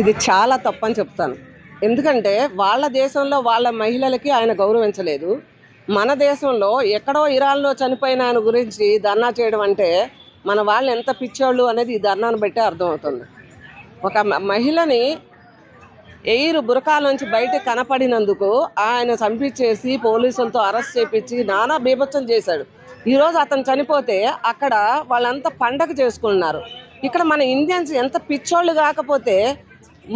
ఇది చాలా తప్పని చెప్తాను. ఎందుకంటే వాళ్ళ దేశంలో వాళ్ళ మహిళలకి ఆయన గౌరవించలేదు. మన దేశంలో ఎక్కడో ఇరాన్లో చనిపోయిన ఆయన గురించి ధర్నా చేయడం అంటే మన వాళ్ళు ఎంత పిచ్చోళ్ళు అనేది ఈ ధర్నాను బట్టే అర్థమవుతుంది. ఒక మహిళని బురకాలోంచి బయటకు కనపడినందుకు ఆయన చంపించేసి పోలీసులతో అరెస్ట్ చేపించి నానా బీభత్సం చేశాడు. ఈరోజు అతను చనిపోతే అక్కడ వాళ్ళంతా పండగ చేసుకున్నారు. ఇక్కడ మన ఇండియన్స్ ఎంత పిచ్చోళ్ళు కాకపోతే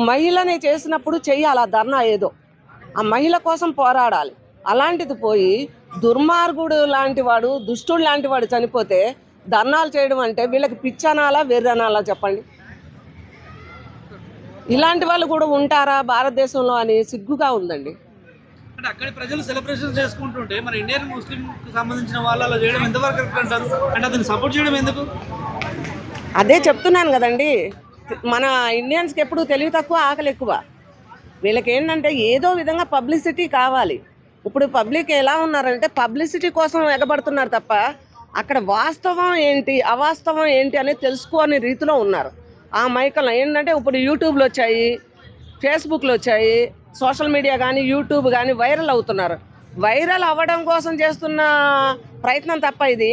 మహిళని చేసినప్పుడు చెయ్యాలి ఆ ధర్నా. ఏదో ఆ మహిళ కోసం పోరాడాలి. అలాంటిది పోయి దుర్మార్గుడు లాంటి వాడు, దుష్టుడు లాంటి వాడు చనిపోతే ధర్నాలు చేయడం అంటే వీళ్ళకి పిచ్చనాలా వెర్రనాలా చెప్పండి. ఇలాంటి వాళ్ళు కూడా ఉంటారా భారతదేశంలో అని సిగ్గుగా ఉందండి. అంటే అక్కడ ప్రజలు సెలబ్రేషన్ చేసుకుంటుంటే మన ఇండియన్ ముస్లిం సంబంధించిన వాళ్ళు అలా చేయడం ఎంతవరకు కరెక్ట్ అంటారు? అంటే అతన్ని సపోర్ట్ చేయడం ఎందుకు? అదే చెప్తున్నాను కదండి, మన ఇండియన్స్కి ఎప్పుడు తెలివి తక్కువ, ఆకలి ఎక్కువ. వీళ్ళకి ఏంటంటే ఏదో విధంగా పబ్లిసిటీ కావాలి. ఇప్పుడు పబ్లిక్ ఎలా ఉన్నారంటే పబ్లిసిటీ కోసం ఎగబడుతున్నారు తప్ప అక్కడ వాస్తవం ఏంటి అవాస్తవం ఏంటి అనేది తెలుసుకోని రీతిలో ఉన్నారు. ఆ మైకల్లో ఏంటంటే ఇప్పుడు యూట్యూబ్లు వచ్చాయి, ఫేస్బుక్లు వచ్చాయి, సోషల్ మీడియా కానీ యూట్యూబ్ కానీ వైరల్ అవుతున్నారు. వైరల్ అవ్వడం కోసం చేస్తున్న ప్రయత్నం తప్ప ఇది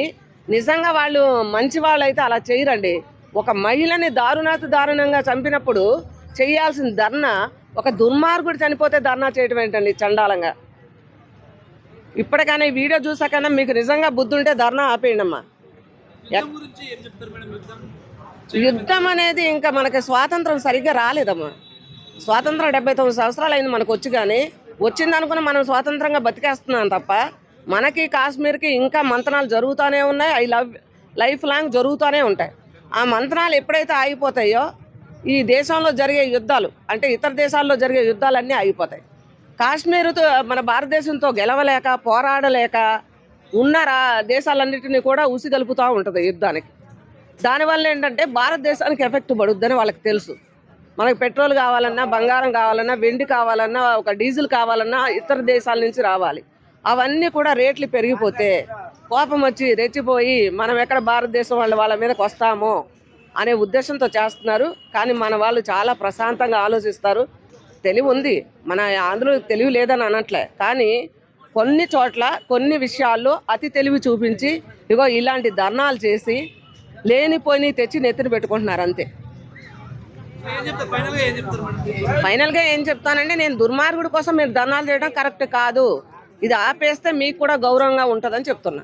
నిజంగా వాళ్ళు మంచి వాళ్ళు అయితే అలా చేయరండి. ఒక మహిళని దారుణంగా చంపినప్పుడు చేయాల్సిన ధర్నా ఒక దుర్మార్గుడు చనిపోతే ధర్నా చేయడం ఏంటండి చండాలంగా. ఇప్పటికైనా ఈ వీడియో చూసాకైనా మీకు నిజంగా బుద్ధి ఉంటే ధర్నా ఆపేయండి అమ్మా. యుద్ధం అనేది ఇంకా మనకి స్వాతంత్రం సరిగ్గా రాలేదమ్మా. స్వాతంత్రం 79 సంవత్సరాలు అయింది మనకు వచ్చి, కానీ వచ్చిందనుకుని మనం స్వాతంత్రంగా బతికేస్తున్నాం తప్ప మనకి కాశ్మీర్కి ఇంకా మంతనాలు జరుగుతూనే ఉన్నాయి. లైఫ్ లాంగ్ జరుగుతూనే ఉంటాయి. ఆ మంతనాలు ఎప్పుడైతే ఆగిపోతాయో ఈ దేశంలో జరిగే యుద్ధాలు అంటే ఇతర దేశాల్లో జరిగే యుద్ధాలన్నీ ఆగిపోతాయి. కాశ్మీర్తో మన భారతదేశంతో గెలవలేక పోరాడలేక ఉన్న దేశాలన్నింటినీ కూడా ఉసిగలుపుతూ ఉంటుంది యుద్ధానికి. దానివల్ల ఏంటంటే భారతదేశానికి ఎఫెక్ట్ పడుద్దని వాళ్ళకి తెలుసు. మనకి పెట్రోల్ కావాలన్నా, బంగారం కావాలన్నా, వెండి కావాలన్నా, ఒక డీజిల్ కావాలన్నా ఇతర దేశాల నుంచి రావాలి. అవన్నీ కూడా రేట్లు పెరిగిపోతే కోపం వచ్చి రెచ్చిపోయి మనం ఎక్కడ భారతదేశం వాళ్ళ మీదకి వస్తామో అనే ఉద్దేశంతో చేస్తున్నారు. కానీ మన వాళ్ళు చాలా ప్రశాంతంగా ఆలోచిస్తారు. తెలివి ఉంది, మన అందులో తెలివి లేదని అనట్లే, కానీ కొన్ని చోట్ల కొన్ని విషయాల్లో అతి తెలివి చూపించి ఇగో ఇలాంటి ధర్నాలు చేసి లేనిపోయి తెచ్చి నెత్తిన పెట్టుకుంటున్నారు అంతే. ఫైనల్గా ఏం చెప్తానంటే నేను దుర్మార్గుడి కోసం మీరు ధర్నాలు చేయడం కరెక్ట్ కాదు. ఇది ఆపేస్తే మీకు కూడా గౌరవంగా ఉంటుందని చెప్తున్నా.